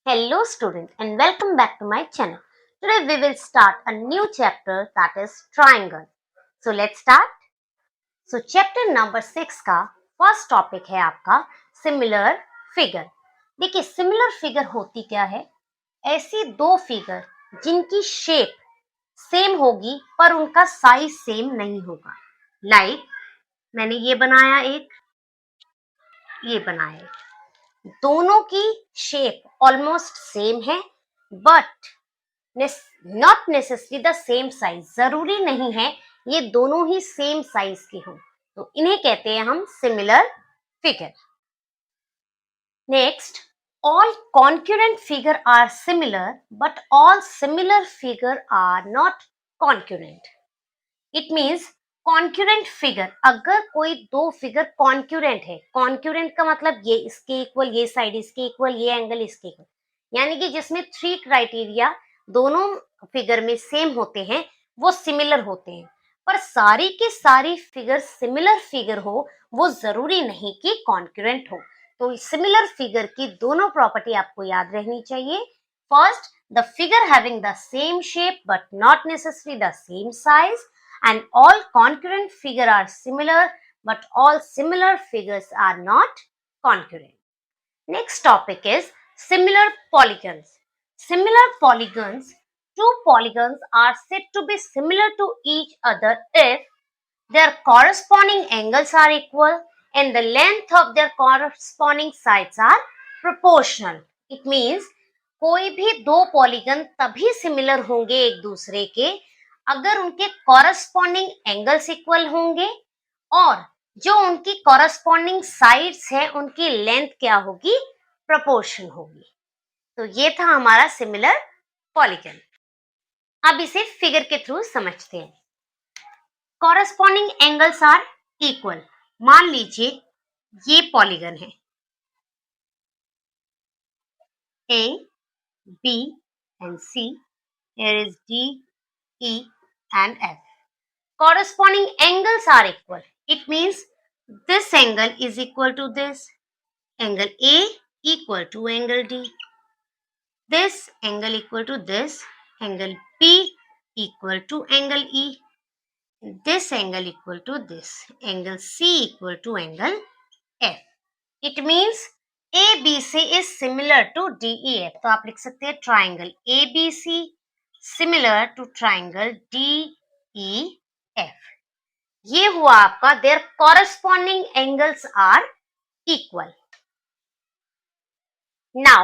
Hello student and welcome back to my channel. Today we will start a new chapter that is triangle. So let's start. So chapter number 6 का first topic है आपका similar figure. देखिए similar figure होती क्या है? ऐसी दो figure जिनकी शेप सेम होगी पर उनका साइज सेम नहीं होगा. लाइक मैंने ये बनाया एक, ये बनाया एक. दोनों की शेप ऑलमोस्ट सेम है but not necessary the same size. जरूरी नहीं है ये दोनों ही सेम साइज के हों, तो इन्हें कहते हैं हम similar figure. Next, all concurrent figure are similar but all similar figure are not concurrent. It means concurrent figure, अगर कोई दो फिगर कॉन्क्यूरेंट है, कॉन्क्यूरेंट का मतलब ये इसके इक्वल, ये साइड इसके इक्वल, ये एंगल इसके इक्वल, यानी कि जिसमें 3 क्राइटेरिया दोनों फिगर में सेम होते हैं वो सिमिलर होते हैं. पर सारी की सारी फिगर सिमिलर फिगर हो वो जरूरी नहीं कि कॉन्क्यूरेंट हो. तो सिमिलर फिगर की दोनों प्रॉपर्टी आपको याद रहनी चाहिए. First, the figure having the same shape but not necessary the same size, and all concurrent figure are similar but all similar figures are not concurrent. Next topic is similar polygons. Similar polygons, two polygons are said to be similar to each other if their corresponding angles are equal and the length of their corresponding sides are proportional. It means कोई भी दो polygon तभी similar होंगे एक दूसरे के अगर उनके कॉरस्पॉन्डिंग एंगल्स इक्वल होंगे और जो उनकी कॉरस्पॉन्डिंग साइड्स है उनकी लेंथ क्या होगी, प्रोपोर्शन होगी. तो ये था हमारा सिमिलर पॉलीगन. अब इसे फिगर के थ्रू समझते हैं. Corresponding angles are equal. मान लीजिए ये पॉलीगन है A, B and C. Here is D, E and F. Corresponding angles are equal. It means this angle is equal to this. Angle A equal to angle D. This angle equal to this. Angle B equal to angle E. This angle equal to this. Angle C equal to angle F. It means ABC is similar to DEF. तो आप लिख सकते हैं triangle ABC similar to triangle DEF. ये हुआ आपका their corresponding angles are equal. Now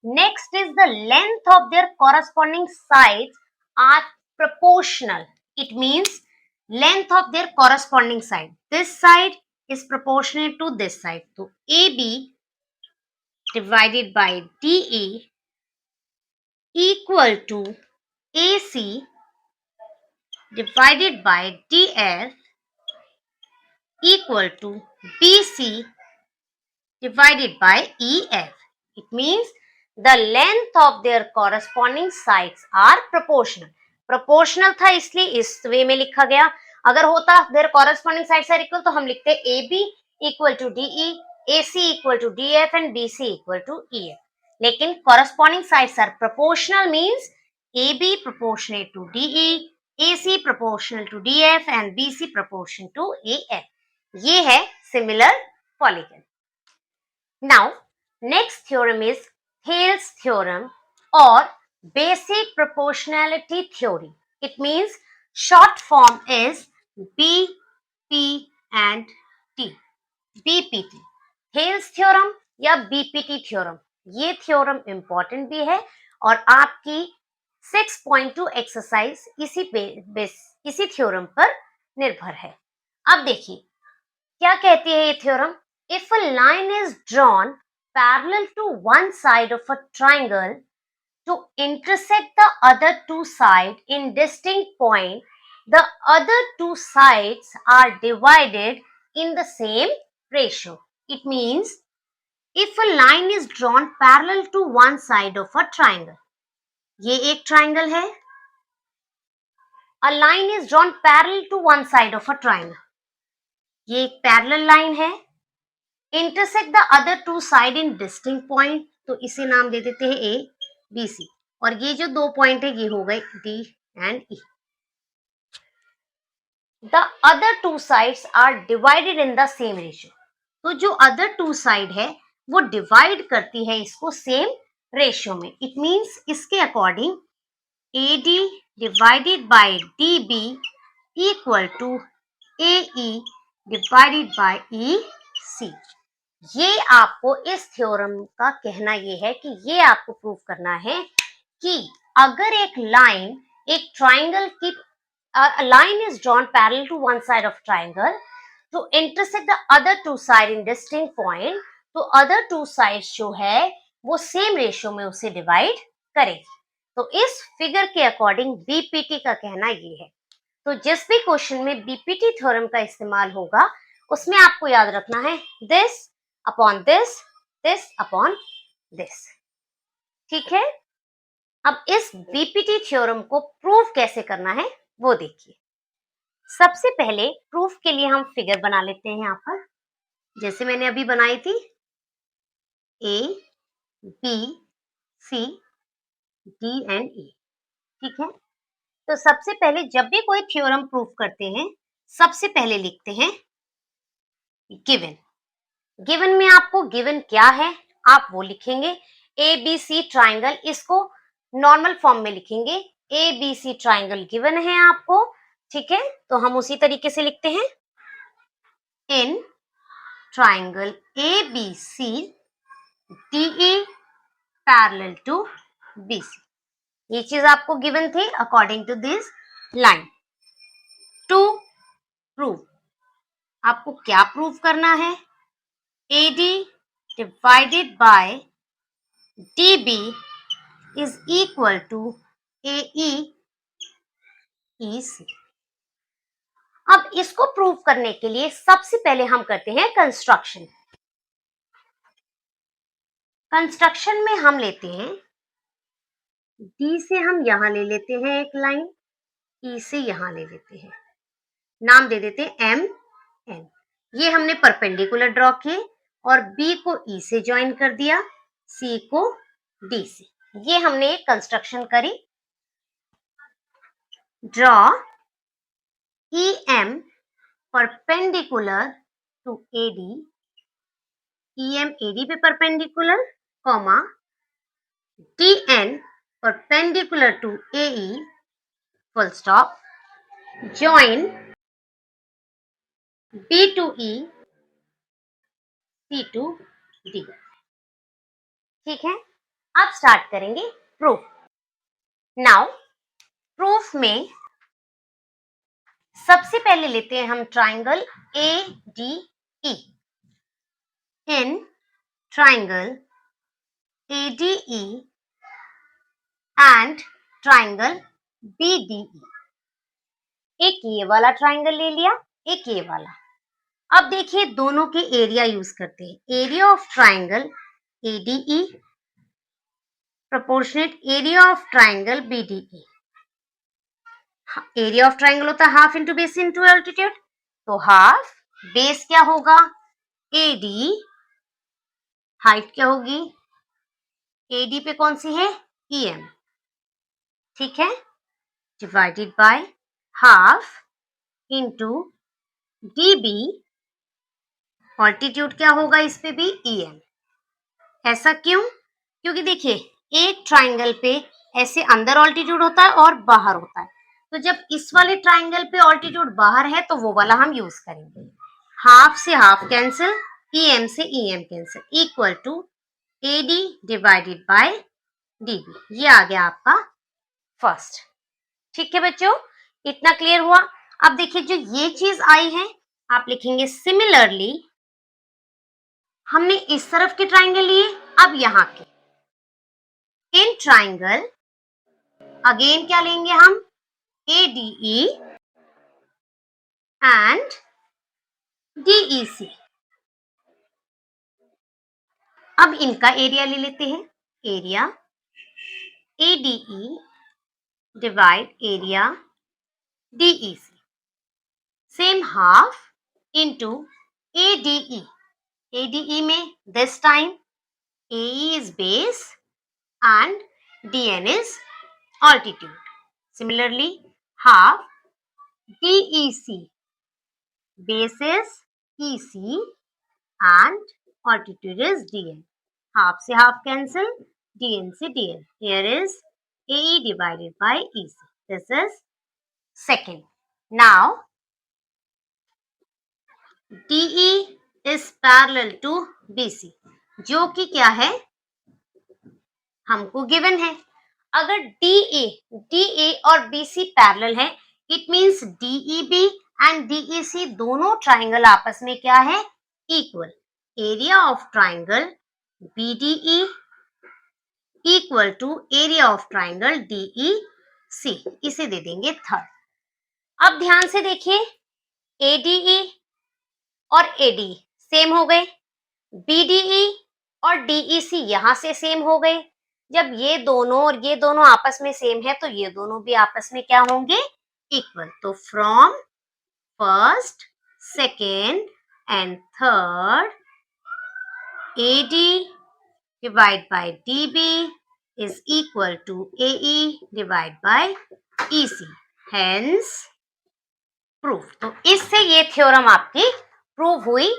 next is the length of their corresponding sides are proportional. It means length of their corresponding side. This side is proportional to this side. So AB divided by DE equal to AC divided by DF equal to BC divided by EF. It means the length of their corresponding sides are proportional. Proportional था इसलिए इस वे में लिखा गया. अगर होता their corresponding sides are equal तो हम लिखते AB equal to DE, AC equal to DF and BC equal to EF. लेकिन corresponding sides are proportional means AB proportionate to DE, AC proportional to DF and BC proportional to AF. ये है similar polygon. Now next theorem is Thales theorem or basic proportionality theory. It means short form is BP and T. BPT. Thales theorem या BPT theorem. ये theorem important भी है और आपकी 6.2 exercise इसी theorem पर निर्भर है. अब देखिए क्या कहती है ये theorem. If a line is drawn parallel to one side of a triangle to intersect the other two sides in distinct point, the other two sides are divided in the same ratio. It means if a line is drawn parallel to one side of a triangle, ये एक triangle है. A line is drawn parallel to one side of a triangle. ये एक parallel line है. Intersect the other two side in distinct point, तो इसे नाम दे देते हैं ए बी सी, और ये जो 2 पॉइंट है ये हो गए D and E. The other 2 sides are divided in the same ratio. तो जो अदर 2 साइड है वो डिवाइड करती है इसको सेम रेशियो में। इट मींस इसके according AD divided by DB equal to AE divided by EC। ये आपको इस थ्योरम का कहना ये है कि ये आपको प्रूव करना है कि अगर एक लाइन, एक ट्राइंगल की line is drawn parallel to one side of triangle to intersect the other two side in distinct point, तो other two sides जो है वो सेम रेशियो में उसे डिवाइड करेगी। तो इस फिगर के अकॉर्डिंग बीपीटी का कहना ये है। तो जिस भी क्वेश्चन में बीपीटी थ्योरम का इस्तेमाल होगा उसमें आपको याद रखना है this upon this, this upon this. ठीक है, अब इस बीपीटी थ्योरम को प्रूव कैसे करना है वो देखिए। सबसे पहले प्रूफ के लिए हम फिगर बना लेते हैं यहाँ पर, जैसे मैंने अभी बनाई थी A B C D and E. ठीक है, तो सबसे पहले जब भी कोई थ्योरम प्रूफ करते हैं सबसे पहले लिखते हैं गिवन। गिवन में आपको गिवन क्या है आप वो लिखेंगे। ए बी सी ट्राइंगल, इसको नॉर्मल फॉर्म में लिखेंगे। A B C triangle given है आपको। ठीक है, तो हम उसी तरीके से लिखते हैं in triangle A B C D E parallel to B C. ये चीज आपको गिवन थी according to this line. To prove, आपको क्या प्रूव करना है? AD divided by DB is equal to AE EC। अब इसको प्रूव करने के लिए सबसे पहले हम करते हैं कंस्ट्रक्शन। कंस्ट्रक्शन में हम लेते हैं D से हम यहां ले लेते हैं एक लाइन, E से यहां ले लेते हैं, नाम दे देते हैं MN। ये हमने परपेंडिकुलर ड्रॉ किए और B को E से ज्वाइन कर दिया, C को D से। ये हमने एक कंस्ट्रक्शन करी। Draw EM perpendicular to AD, EM AD पे perpendicular, comma DN perpendicular to AE, full stop, join B to E, C to D। ठीक है, अब स्टार्ट करेंगे प्रूफ। नाउ प्रूफ में सबसे पहले लेते हैं हम triangle ADE। In triangle ADE and triangle BDE। एक ये वाला ट्राइंगल ले लिया, एक ये वाला। अब देखिए दोनों के एरिया यूज करते हैं। Area of triangle ADE proportionate area of triangle BDE। Area of triangle होता है half into base into altitude, तो हाफ बेस क्या होगा AD, हाइट क्या होगी AD पे कौन सी है EM। ठीक है, divided by half into DB, altitude क्या होगा इस पे भी EM। ऐसा क्यों? क्योंकि देखिए एक ट्राइंगल पे ऐसे अंदर ऑल्टीट्यूड होता है और बाहर होता है, तो जब इस वाले ट्राइंगल पे ऑल्टीट्यूड बाहर है तो वो वाला हम यूज करेंगे। हाफ से हाफ कैंसिल, EM से EM cancel, equal to AD divided by DB। ये आ गया आपका फर्स्ट। ठीक है बच्चों, इतना क्लियर हुआ। अब देखिए जो ये चीज आई है आप लिखेंगे सिमिलरली, हमने इस तरफ के ट्राइंगल लिए, अब यहां के इन ट्राइंगल अगेन क्या लेंगे हम ADE एंड DEC। अब इनका एरिया ले लेते हैं। Area ADE divide area DEC, same half into ADE। ADE में this time AE is base and DN is altitude. Similarly, half DEC, base is EC and altitude is DN. Half से half cancel, DN से DN. Here is AE divided by EC. This is second. Now, DE is parallel to BC, जो कि क्या है, हमको given है. अगर DE और BC पैरेलल है, it means DEB and DEC दोनों ट्राइंगल आपस में क्या है, equal. Area of triangle BDE equal to area of triangle DEC. इसे दे देंगे थर्ड. अब ध्यान से देखिए, ADE और AD सेम हो गए, BDE और DEC यहां से सेम हो गए. जब ये दोनों और ये दोनों आपस में सेम है तो ये दोनों भी आपस में क्या होंगे, इक्वल. तो from first, second and third, AD divide by DB is equal to AE divide by EC. Hence, proof. तो इससे ये थ्योरम आपकी प्रूव हुई.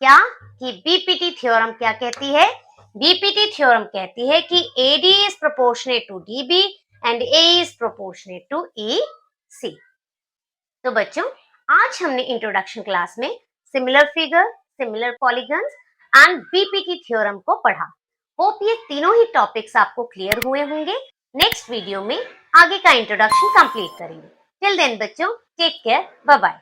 क्या कि बीपीटी थ्योरम क्या कहती है, बीपीटी थ्योरम कहती है कि AD is proportionate to DB and AE is proportionate to EC. तो बच्चों, आज हमने इंट्रोडक्शन क्लास में similar figure, similar polygons and BPT theorem को पढ़ा. होप ये तीनों ही टॉपिक्स आपको क्लियर हुए होंगे. नेक्स्ट वीडियो में आगे का इंट्रोडक्शन कंप्लीट करेंगे. टिल देन बच्चों, टेक केयर, बाय बाय.